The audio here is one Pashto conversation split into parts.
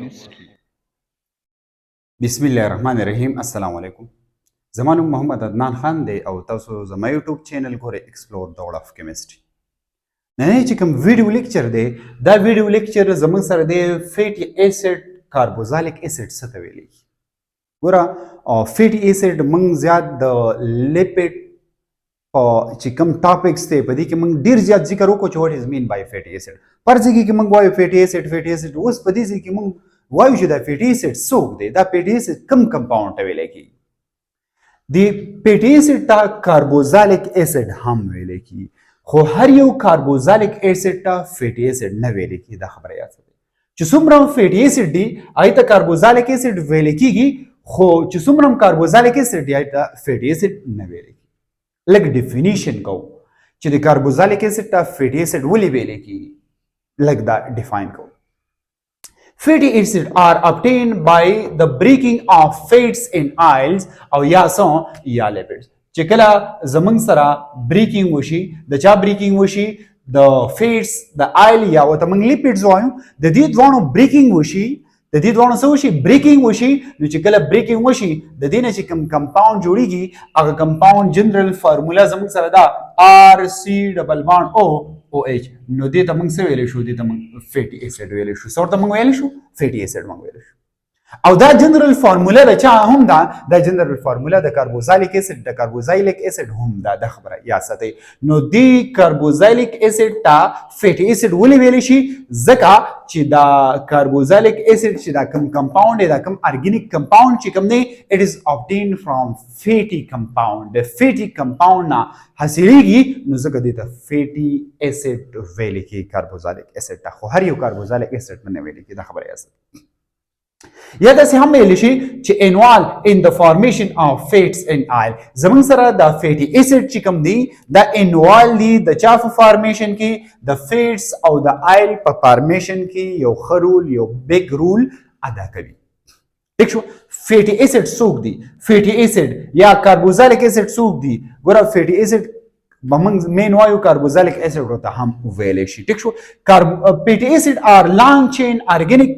Biochemistry. بسم الله الرحمن الرحیم. السلام علیکم. زما نوم محمد عدنان خان دی او تاسو زما یوټیوب چینل ګورئ ایکسپلور د ورلد اف کیمستري. نن چې کوم ویډیو لیکچر دی دا ویډیو لیکچر زموږ سره دی فیټي ایسډ کاربوزالیک ایسډ څه ته ویل کیږي. ګوره فیټي ایسډ موږ زیات د لیپټ چې کوم ټاپکس دی په دې کې موږ ډیر زیات ذکر وکړو چې واټ از مین بای فیټي ایسډ. پرځ کې موږ وایو فیټي ایسډ اوس په دې کې موږ وایو چې دا فیټي ایسډ څوک دی. دا فیټي ایسډ کوم کمپاوند ته ویل کیږي. د فیټي ایسډ ته کاربوزالیک ایسډ هم ویل کیږي خو هر یو کاربوزالیک ایسډ ته فیټي ایسډ نه ویل کیږي. دا خبره یاد ساتئ چې څومره فیټي ایسډ دی هغه ته کاربوزالیک ایسډ ویل کیږي خو چې څومره کاربوزالیک ایسډ دی هغه ته فیټي ایسډ نه ویل کیږي. لږ ډیفینیشن کوو چې د کاربوزالیک ایسډ ته فیټي ایسډ ولې ویل کیږي. لږ دا ډیفاین کوو. Fatty acids are obtained by the breaking of fats in oils او یا یا lipids. چې کله زمونږ سره بریکینګ وشي د چا بریکینګ وشي د فیټس د آیل یا ورته موږ لیپیډز وایو د دې دواړو بریکینګ وشي د دې دواړو څه وشي بریکینګ وشي نو چې کله بریکینګ وشي د دې نه چې کوم کمپاوند جوړیږي هغه کمپاوند جنرال فارمولا زموږ سره دا RC ډبل بانډ OH نو دې ته موږ څه ویلی شو دې ته موږ فیټي ایسډ ویلی شو. څه ورته موږ ویلی شو فیټي ایسډ موږ ویلی شو. او دا جنرال فارمولا د چا هم دا جنرال فارمولا د کاربوزالیک ایسډ د کاربوزایلیک ایسډ هم دا خبره یاد ساتئ. نو دی کاربوزایلیک ایسډ ته فیټي ایسډ ولې ویلی شي ځکه چې دا کاربوزایلیک ایسډ چې دا کوم کمپاوند دی دا کوم ارګینیک کمپاوند چې کوم دی اټ از obtained from فیټي کمپاوند. د فیټي کمپاوند نه حاصلیږي نو ځکه دې ته فیټي ایسډ ویل کیږي کاربوزایلیک ایسډ ته. خو هر یو کاربوزایلیک ایسډ نه ویل کیږي. دا خبره یاد ساتئ. یا داسې هم ویلی شي چې انوال ان د فارمیشن اف فیټس ان آیل زموږ سره د فیټي ایسډ چې کوم دی دا انوال دی د چا په فارمیشن کې د فیټس او د آیل په فارمیشن کې یو ښه رول یو بیگ رول ادا کوي. ٹھیک شو. فیټي ایسډ څوک دی فیټي ایسډ یا کاربوزالیک ایسډ څوک دی. ګوره فیټي ایسډ موږ مین وایو کاربوزالیک ایسډ ورته هم ویلی شي. ٹھیک شو. فیټي ایسډ آر لانګ چین ارګینیک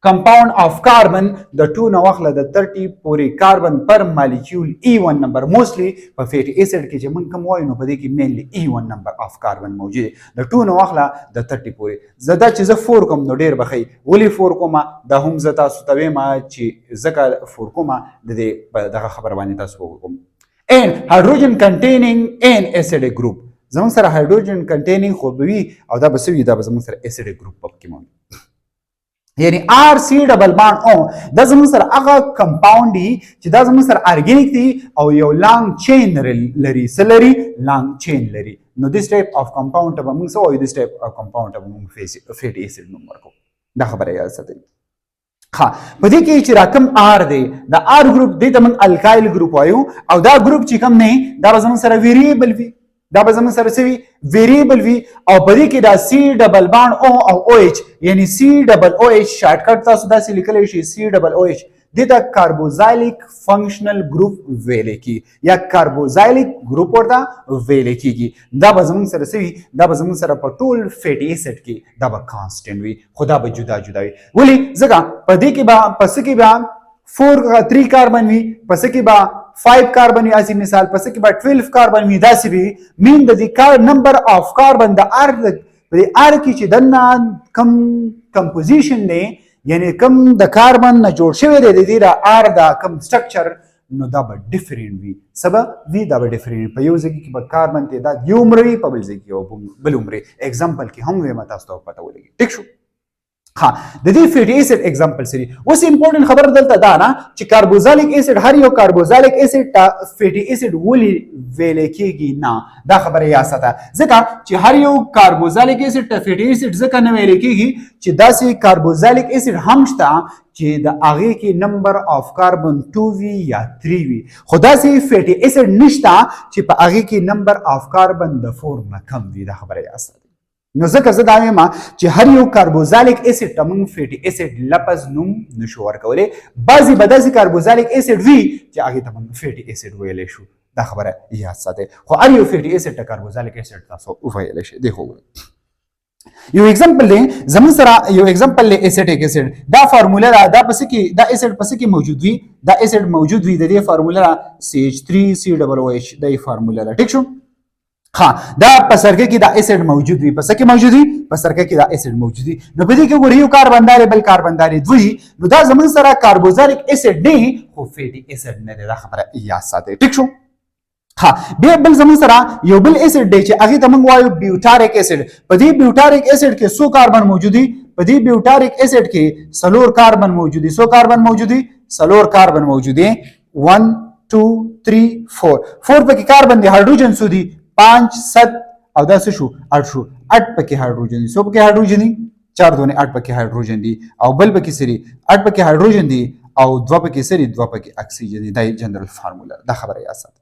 compound of carbon د 2 نه واخله د 30 پورې کاربن پر مالیکول E1 نمبر موستلی په فیټي ایسډ کې چې موږ کوم وایو نو په دې کې مینلی E1 نمبر اف کاربن موجود دی د 2 نه واخله د 30 پورې. زدا چې زه 4 کوم نو ډیر بخی ولې 4 کوم دا هم زه تاسو ته وایم چې ځکه 4 کوم د دې دغه خبر باندې تاسو وکم. and hydrogen containing an acidic group زموږ سره hydrogen containing خو به وي او دا به څه وي دا به زموږ سره acidic group پکې موجود یعنی RC ډبل بانډ او دا زموږ سره هغه کمپاوند دی چې دا زموږ سره ارګینیک دی او یو لانګ چین لري څه لري لانګ چین لري. نو دیس ټایپ اف کمپاوند ته به موږ څه وایو دیس ټایپ اف کمپاوند ته به موږ فیټي ایسډ نوم ورکوو. دا خبره یاد ساتئ. ها په دې کې چې راکم آر دی دا آر ګروپ دی ته موږ الکایل ګروپ وایو او دا ګروپ چې کوم نه دا به زموږ سره ویریبل وي دا به زموږ سره څه وي ویریبل وي او په دې کې دا سی ډبل بانډ او او ایچ یعنی سی ډبل او ایچ شارټ کټ تاسو داسې لیکلی شي سی ډبل او ایچ دې ته کاربوزایلیک فنکشنل ګروپ ویلی کیږي یا کاربوزایلیک ګروپ ورته ویلی کیږي. دا به زموږ سره څه وي دا به زموږ سره په ټول فیټي ایسډ کې دا به کانسټنټ وي خو دا به جدا جدا وي. ولې ځکه په دې کې به په څه کې به 3 کاربن وي په څه کې به 5 کاربن وي اسی مثال پس کې به 12 کاربن وي داسې وي مین د دې نمبر اف کاربن د ار د ار کې چې دنه کم کمپوزیشن دی یعنی کم د کاربن نه جوړ شوی دی د دې د ار د کم سټرکچر نو دا به ډیفرنٹ وي سبا وی دا به ډیفرنٹ په یو ځای کې به کاربن تعداد یو عمر وي په بل ځای کې بل عمر. ایگزامپل کې هم وایم تاسو ته پته ولګي. ٹھیک شو. ها د دې فیټي ایسډ ایگزامپل سری اوس امپورټنت خبر دلته دا نه چې کاربوزالیک ایسډ هر یو کاربوزالیک ایسډ ته فیټي ایسډ ولې ویل کیږي نه دا خبره یاد ساته ځکه چې هر یو کاربوزالیک ایسډ ته فیټي ایسډ ځکه نه ویل کیږي چې داسې کاربوزالیک ایسډ هم شته چې د هغې کې نمبر اف کاربن 2 وي یا 3 وي خو داسې فیټي ایسډ نشته چې په هغې کې نمبر اف کاربن د 4 نه کم وي. دا خبره یاد ساته. نو ځکه زه دا وایم چې هر یو کاربوزالیک ایسډ ته موږ فیټي ایسډ لفظ نوم نشو ورکولی. بعضې به داسې کاربوزالیک ایسډ وي چې هغې ته موږ فیټي ایسډ ویلی شو. دا خبره یاد ساتئ. خو هر یو فیټي ایسډ ته کاربوزالیک ایسډ تاسو وویلی شئ. دی خو یو ایگزامپل دی زمون سره یو ایگزامپل دی اسیټیک اسید دا فارموله دا پس کې دا اسید پس کې موجود وي دا اسید موجود وي د دې فارموله CH3COOH دا فارموله ده ټیک شو ها دا پسرګه کې دا اسید موجود وي پس کې موجود وي پسرګه کې دا اسید موجود وي نو په دې کې ګور یو کاربندار بل کاربندار دوی نو دا زمون سره کاربوزالیک اسید نه خو فیټی اسید نه دا خبره یا ساته ټیک شو ها بیا بل زمون سره یو بل اسید دی چې هغه ته موږ وایو بیوټاریک اسید په دې بیوټاریک اسید کې څو کاربن موجود دي په دې بیوټاریک اسید کې څلور کاربن موجود دي څو کاربن موجود دي څلور کاربن موجود دي 1 2 3 4 پکې کاربن دي هایدروجن سو دي 5 7 او دا څه شو 8 شو 8 پکې هایدروجن دي څو پکې هایدروجن دي 4 دونه 8 پکې هایدروجن دي او بل پکې سری 8 پکې هایدروجن دي او 2 پکې سری 2 پکې اکسیجن دي دا جنرال فارمولا دا خبره یاد ساتئ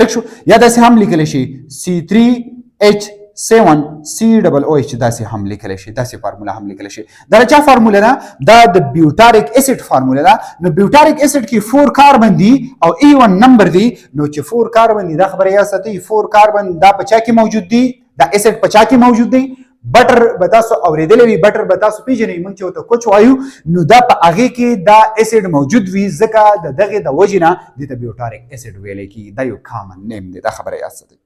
ٹھیک شو یا داسې هم لیکل شي C3H7COOH داسې هم لیکل شي داسې فارمولا هم لیکل شي دا چا فارمولا ده دا د بیوټاریک اسید فارمولا ده نو بیوټاریک اسید کې 4 کاربن دي او E1 نمبر دي نو چې 4 کاربن دي دا خبره یا ساتي 4 کاربن دا پچا کې موجود دي دا اسید پچا کې موجود دي بټر به تاسو اورېدلې وي بټر به تاسو پیژنئ موږ چې ورته کوچ وایو نو دا په هغې کې دا اسید موجود وي ځکه د دغې د وجې نه دې ته بیوټاریک اسید ویلی کېږي دا یو کامن نیم دی دا خبره یاد ساتئ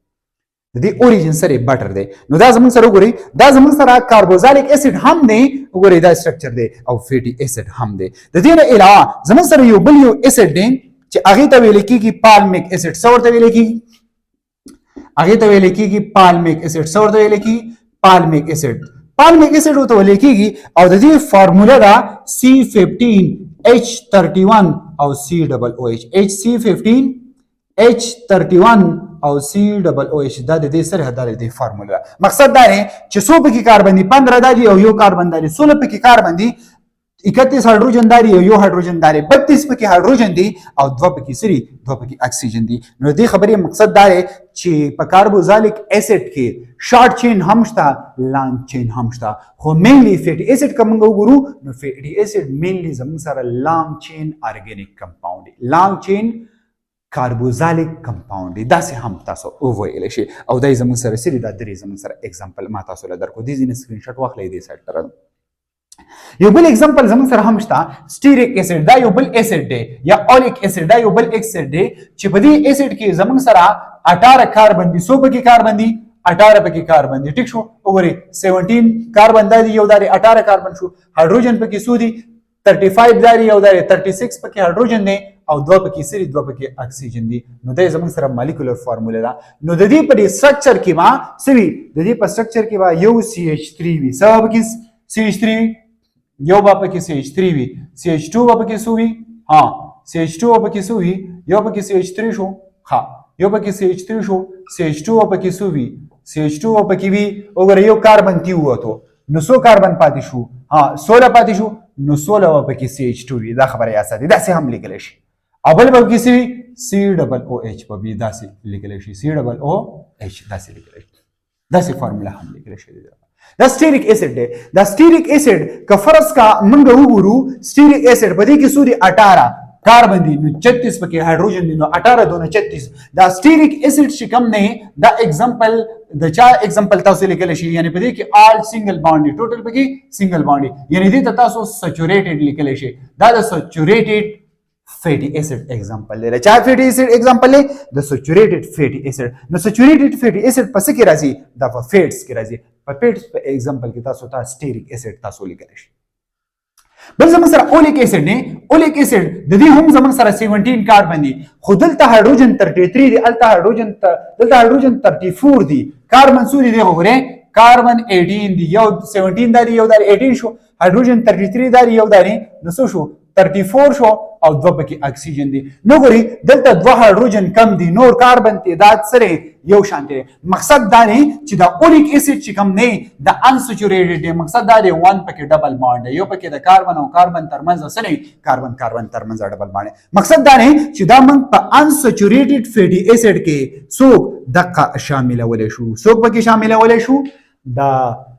د دې اوریجن سره بټر دی نو دا زموږ سره وګورئ دا زموږ سره کاربوزالیک اسید هم دی وګورئ دا سټرکچر دی او فیټي اسید هم دی د دې نه علاوه زموږ سره یو بل یو اسید دی چې هغې ته ویلی کېږي پالمیک اسید څه ورته ویلی کېږي هغې ته ویلی کېږي پالمیک اسید څه ورته ویلی کېږي پالمیک اسید ورته ویل کېږي او د دې فارموله ده C15H31 او COOH HC15H31 او COOH دا د دې سره دا د فارموله ده مقصد دا دی چې څو پکې کاربن دي 15 دا دي او یو کاربن دی 16 پکې کاربن دي 31 هایدروجن داري او یو هایدروجن داري 32 پکې هایدروجن دي او 2 پکې سری 2 پکې اکسیجن دي نو دې خبرې مقصد دا دی چې په کاربوزالیک اسید کې شارټ چین هم شته لانګ چین هم شته خو مینلی فیټي اسید کوم وګورو نو فیټي اسید مینلی زموږ سره لانګ چین ارګینیک کمپاوند دی لانګ چین کاربوزالیک کمپاوند دی داسې هم تاسو وویلی شي او دا زموږ سره سری دا درې زموږ سره اگزامپل ما تاسو له درکو دې ځینې سکرین شاټ واخلئ دې سایډ ته یو بل اگزامپل زموږ سره هم شته سټیریک اسید دا یو بل اسید دی یا اولیک اسید دا یو بل اسید دی چې په دې اسید کې زموږ سره 18 کاربن دي 100 پکې کاربن دي 18 پکې کاربن دي ټیک شو وګورئ 17 کاربن دی یو داري 18 کاربن شو هایدروجن پکې سو دي 35 داري یو داري 36 پکې هایدروجن دی او 2 پکې سری 2 پکې اکسیجن دي نو دا زموږ سره مالیکولر فارمولا ده نو د دې په سټرکچر کې ما سوي د دې په سټرکچر کې با یو CH3 وي سبب کې CH3 یو با پکې CH3 وي CH2 با پکې سو وي ها CH2 با پکې سو وي یو پکې CH3 شو ها یو پکې CH3 شو CH2 با پکې سو وي CH2 با پکې وي وګوره یو کاربن تی وته نو 100 کاربن پاتې شو ها 16 پاتې شو نو 16 با پکې CH2 وي دا خبره یا ساتي دا څه هم لیکل شي او بل به کې سي COOH په بي دا څه لیکل شي COOH دا څه لیکل شي دا څه فارمولا هم لیکل شي دا سټیریک اسید دی دا سټیریک اسید که فرض کا منګه وګورو سټیریک اسید په دې کې سوري 18 کاربن دي نو 36 پکې هایدروجن دي نو 18 دونه 36 دا سټیریک اسید چې کوم نه دا اگزامپل د چا اگزامپل تاسو لیکل شي یعنی په دې کې آل سنگل بانډ دي ټوټل پکې سنگل بانډ دي یعنی دې تاسو سچوریټډ لیکل شي دا د سچوریټډ فیټي اسید اگزامپل دی چا فیټي اسید اگزامپل دی د سچوریټډ فیټي اسید نو سچوریټډ فیټي اسید پس کې راځي دا په فیټس کې راځي په فیټس په اگزامپل کې تاسو ته سټیریک اسید تاسو لیکل شي بل زموږ سره اولیک اسید نه اولیک اسید د دې هم زموږ سره 17 کاربن دي خو دلته هایدروجن 33 دي دلته هایدروجن 34 دي کاربن سوري دی وګوره کاربن 18 دي یو 17 داري یو داري 18 شو هایدروجن 33 داري یو داري نو څه شو 34 شو او 2 پکې اکسیجن دي نو ګوري دلته 2 هایدروجن کم دي نور کاربن تعداد سره یو شان دي مقصد دا نه چې دا اولیک اسید چې کم نه د انسچوریټډ دی مقصد دا دی 1 پکې ډبل بانډ یو پکې د کاربن او کاربن ترمنځ سره کاربن ترمنځ ډبل بانډ مقصد دا نه چې دا موږ په انسچوریټډ فیټي اسید کې څوک دقه شاملولې شو څوک پکې شاملولې شو دا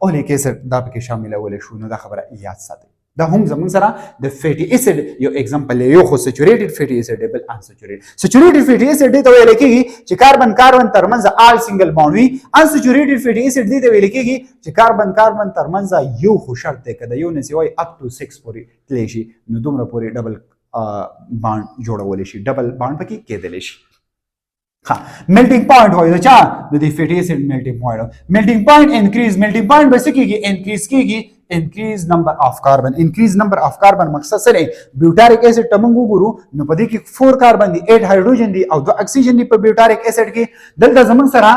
اولیک اسید دا پکې شاملولې شو نو دا خبره یاد ساتئ دا هم زمون سره د فیټي اسید یو اگزامپل یو خو سچوریټډ فیټي اسید دی بل انسچوریټډ سچوریټډ فیټي اسید دی ته ویل کېږي چې کاربن کاربن ترمنځ آل سنگل بانډ وي انسچوریټډ فیټي اسید دی ته ویل کېږي چې کاربن کاربن ترمنځ یو خو شرط دی که د یو نه سوای اپ ټو 6 پورې تللی شي نو دومره پورې ډبل بانډ جوړولی شي ډبل بانډ پکې کېدلی شي melting point હોય તો ચા the fatty acid melting point melting point by څه کېږي increase کېږي increase number of carbon مقصد سره بیوټاریک اسید ته موږ وګورو نو په دې کې 4 کاربن دي 8 هایدروجن دي او 2 اکسیجن دي په بیوټاریک اسید کې دلته زموږ سره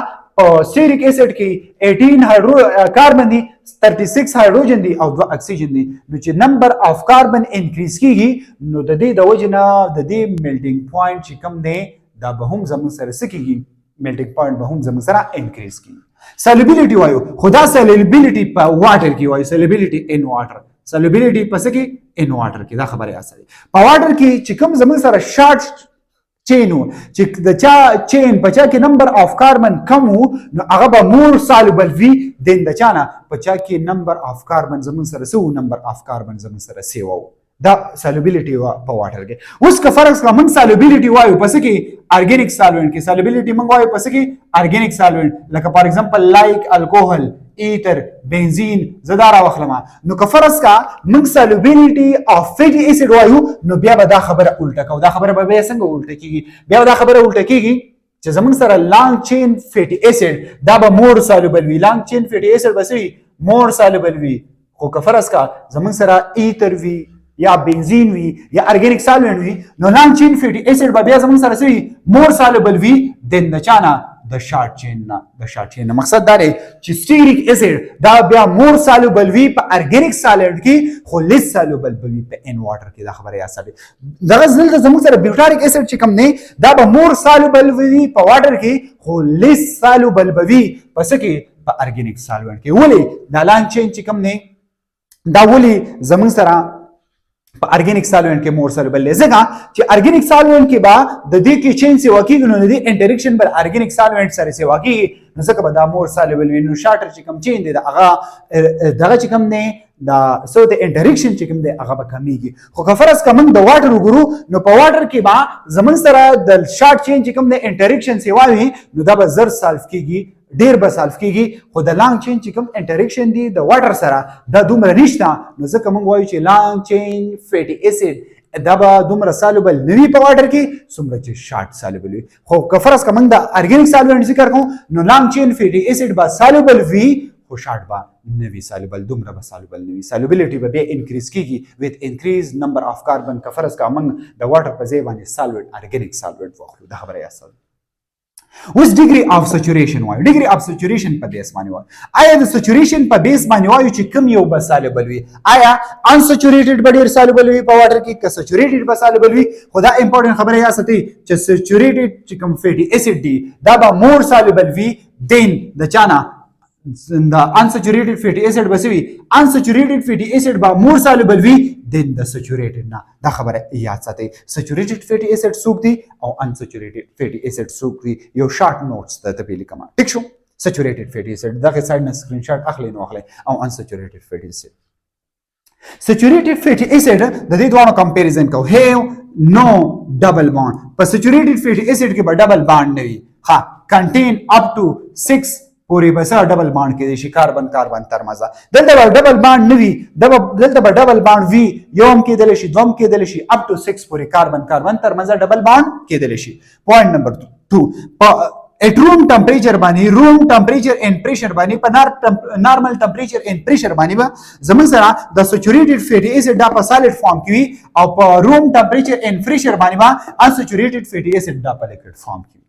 سیریک اسید کې 18 کاربن دي 36 هایدروجن دي او 2 اکسیجن دي نو چې نمبر اف کاربن انکریز کېږي نو د دې د وجه نه د دې میلټینګ پوینټ چې کوم دی دا به هم زموږ سره څه کېږي میلټینګ پوینټ به هم زموږ سره انکریز کېږي سالوبیلیټي وایو خو دا سالوبیلیټي په واټر کې وایو سالوبیلیټي ان واټر سالوبیلیټي په څه کې ان واټر کې دا خبره اساسه په واټر کې چې کوم زموږ سره شارټ چین چې د چا چین په چا کې نمبر اف کاربن کم نو هغه به مور سالوبل وي دین د چانه په چا کې نمبر اف کاربن زموږ سره سو نمبر اف کاربن زموږ سره سیو دا سالوبیلیټي په واټر کې اوس که فرض کا موږ سالوبیلیټي وایو پس کې ارګینیک سالوینټ کې سالوبیلیټي موږ وایو پس کې ارګینیک سالوینټ لکه فار ایگزامپل لایک الکوهل ایتر بنزین زدارا واخلما نو که فرض کا موږ سالوبیلیټي اف فیټي اسید وایو نو بیا به دا خبره الټه کو دا خبره به څنګه الټه کیږي بیا دا خبره الټه کیږي چې زموږ سره لانګ چین فیټي اسید دا به مور سالوبل وي لانګ چین فیټي اسید به مور سالوبل وي خو که فرض کا زموږ سره ایتر وي یا بنزین وي یا ارګینیک سالوینټ وي نو لانګ چین فیټي اسید به بیا زموږ سره سوي مور سالوبل وي دین د چانه د شارټ چین نه مقصد دا دی چې سټیریک اسید دا بیا مور سالوبل وي په ارګینیک سالوینټ کې خو لیس سالوبل وي په ان واټر کې دا خبره یاد ساتئ دغه دلته زموږ سره بیوټاریک اسید چې کوم نه دا به مور سالوبل وي په واټر کې خو لیس سالوبل وي په څه کې په ارګینیک سالوینټ کې ولې دا لانګ چین چې کوم نه دا ولې زموږ سره په ارګینیک سالوینټ کې مور سالوبل لږه چې ارګینیک سالوینټ کې با د دې کې چین سی واکیږي نو د دې انټریکشن بر ارګینیک سالوینټ سره سی واکیږي نو ځکه به دا مور سالوبل وي نو شارټر چې کوم چین دی دا هغه دغه چې کوم نه دا سو د انټریکشن چې کوم دی هغه به کمیږي خو که فرض کوم د واټر وګورو نو په واټر کې با زمون سره د شارټ چین چې کوم دی انټریکشن سی وایي نو دا به زر سالف کیږي ډیر به سالف کیږي خو د لانګ چین چې کوم انټریکشن دی د واټر سره دا دومره نشته نو ځکه موږ وایو چې لانګ چین فیټي اسید دا به دومره سالوبل نوي په واټر کې څومره چې شارټ سالوبل وي خو که فرض کوم د ارګینیک سالوینټ ذکر کوم نو لانګ چین فیټي اسید به سالوبل وي خو شارټ به نوي سالوبل دومره به سالوبل نوي سالوبیلیټي به بیا انکریز کیږي وذ انکریز نمبر اف کاربن که فرض کا موږ د واټر په ځای باندې سالوینټ ارګینیک سالوینټ واخلو دا خبره یاد ساتئ اوس ډیګري اف سچوریشن وایو ډیګري اف سچوریشن په بیس باندې وایو آیا د سچوریشن په بیس باندې وایو چې کوم یو به سالوبل وي آیا انسچوریټډ به ډیر سالوبل وي په واټر کې که سچوریټډ به سالوبل وي خو دا امپورټنت خبره یاد ساتئ چې سچوریټډ چې کوم فیټي اسید دی دا به مور سالوبل وي دین د چانه د unsaturated fatty acid بسوي unsaturated fatty acid با more soluble وي than the saturated نه دا خبره یاد ساتئ saturated fatty acid څوک دي او unsaturated fatty acid څوک دي یو شارټ نوټس ته پیل کما ټیک شو saturated fatty acid دغه سایډ نه سکرین شاټ اخلي نو اخلي او unsaturated fatty acid saturated fatty acid د دې دوه کمپیریزن کو هیو نو ډبل بانډ په saturated fatty acid کې به ډبل بانډ نه وي ها contain up to 6 پوری بسا ډبل بانډ کې شي کاربن کاربن ترمزه دلته به ډبل بانډ نه وي دلته به ډبل بانډ وي یوم کې دل شي دوم کې دل شي اپ ټو 6 پوری کاربن کاربن ترمزه ډبل بانډ کې دل شي پوینټ نمبر 2 at room temperature باندې room temperature and pressure باندې په normal temperature and pressure باندې زمون سره د saturated fatty acid دا په solid form کې وي او په room temperature and pressure باندې unsaturated fatty acid دا په liquid form کې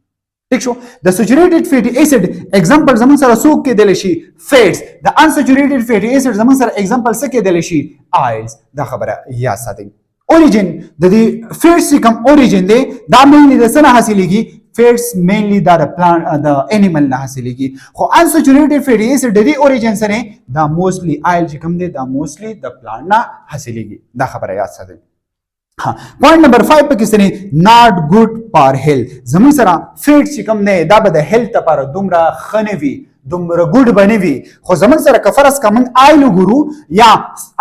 ٹھیک شو د saturated fatty acid example زمون سره څوک کې دل شي fats د unsaturated fatty acid زمون سره example څه کې دل شي oils دا خبره یا ساتئ origin د دې fats کوم origin دی دا mainly د څه نه حاصلېږي fats mainly دا د plant د animal نه حاصلېږي خو unsaturated fatty acid د دې origin سره دا mostly oil چې کوم دی دا mostly د plant نه حاصلېږي دا خبره یاد ساتئ پوینټ نمبر 5 پکې سره not good for health زمون سره فیټ چې کوم نه دا به د هیلث لپاره دومره خنوي دومره ګډ بنوي خو زمون سره کفرس کا من آیل وګورو یا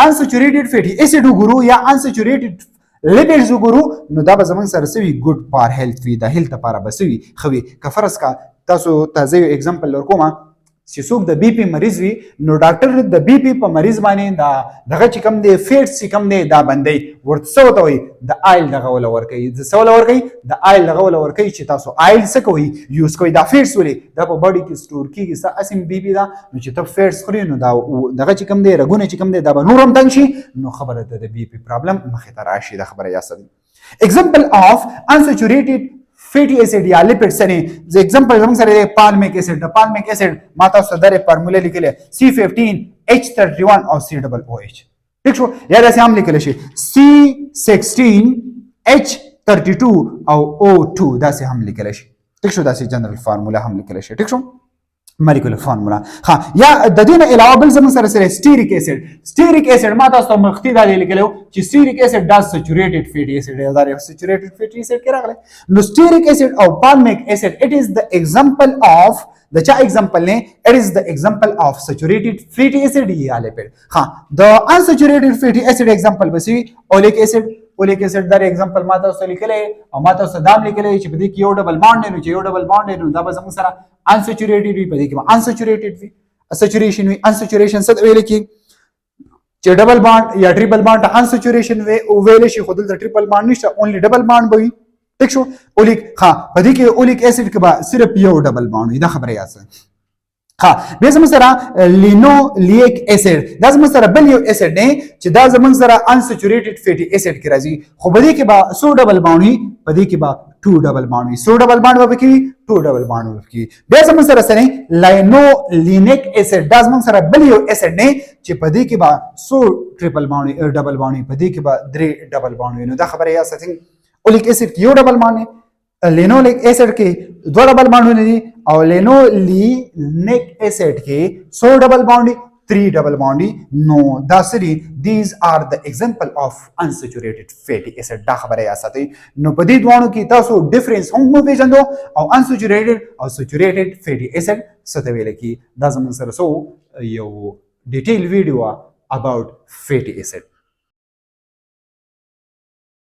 unsaturated fatty acid وګورو یا unsaturated lipids وګورو نو دا به زمون سره سوي ګډ فار هیلث وي د هیلث لپاره به سوي خوي کفرس کا تاسو تازه اگزامپل ورکوم چې څوک د بی پی مریض وي نو ډاکټر د بی پی په مریض باندې دا دغه چې کوم دی فیټس چې کوم دی دا بندي ورته څه وته وي د آیل دغه ول ورکوي د څه ول ورکوي د آیل دغه ول ورکوي چې تاسو آیل څه کوي یوز کوي دا فیټس ولې دا په باډي کې سٹور کیږي څه اسیم بی پی دا نو چې ته فیټس خوري نو دا دغه چې کوم دی رګونه چې کوم دی دا به نورم تنګ شي نو خبره ده د بی پی پرابلم مخې ته راشي دا خبره یا څه example of unsaturated fatty acid یا lipids سره ز एग्जांपल زموږ سره palmic acid د palmic acid ما تاسو درې فارموله لیکلې C15H31 او COOH ٹھیک شو یا دا هم لیکل شي C16H32 او O2 دا هم لیکل شي ٹھیک شو دا جنرال فارموله هم لیکل شي ټیک شو molecular formula ها یا د دې نه علاوه بل زموږ سره stearic acid ما تاسو ته مخکې دا لیکلو چې stearic acid دا saturated fatty acid دی دا saturated fatty acid کې راغلی نو stearic acid او palmic acid it is the example of د چا example نه it is the example of saturated fatty acid یا lipid ها د unsaturated fatty acid example بسی oleic acid دا example ما تاسو لیکلې او ما تاسو دام لیکلې چې په دې کې یو ډبل بانډ نه چې یو ډبل بانډ نه دا به زموږ سره unsaturated وي په دې کې unsaturated وي saturation وي unsaturation څه ویل کی چې ډبل بانډ یا ټریپل بانډ unsaturation ویل شي خو دلته ټریپل بانډ نشته اونلی ډبل بانډ به وي ٹھیک شو اولیک ها په دې کې اولیک اسید کې به صرف یو ډبل بانډ وي دا خبره یاسه ها بیا زموږ سره لینولیک اسید دا زموږ سره بل یو اسید نه چې دا زموږ سره unsaturated fatty acid کې راځي خو په دې کې به سو ډبل بانډ وي په دې کې به 2 ډبل بانډ وي سو ډبل بانډ به کې 2 ډبل بانډ وي بیا زموږ سره سره لینولینیک اسید دا زموږ سره بل یو اسید نه چې په دې کې به سو ټریپل بانډ ډبل بانډ په دې کې به 3 ډبل بانډ نو دا خبره یا ستنګ اولیک اسید کې یو ډبل بانډ لینولیک اسید کې 2 ډبل بانډ دي او لینولینیک اسید کې 100 ډبل بانډ 3 double bond no دا سری these are the example of unsaturated fatty acid دا خبره یا ساتي نو په دې دوانو کې تاسو ډیفرنس هم پیژندو او unsaturated او saturated fatty acid څه ویل کی دا زموږ سره سو یو ډیټیل ویډیو about fatty acid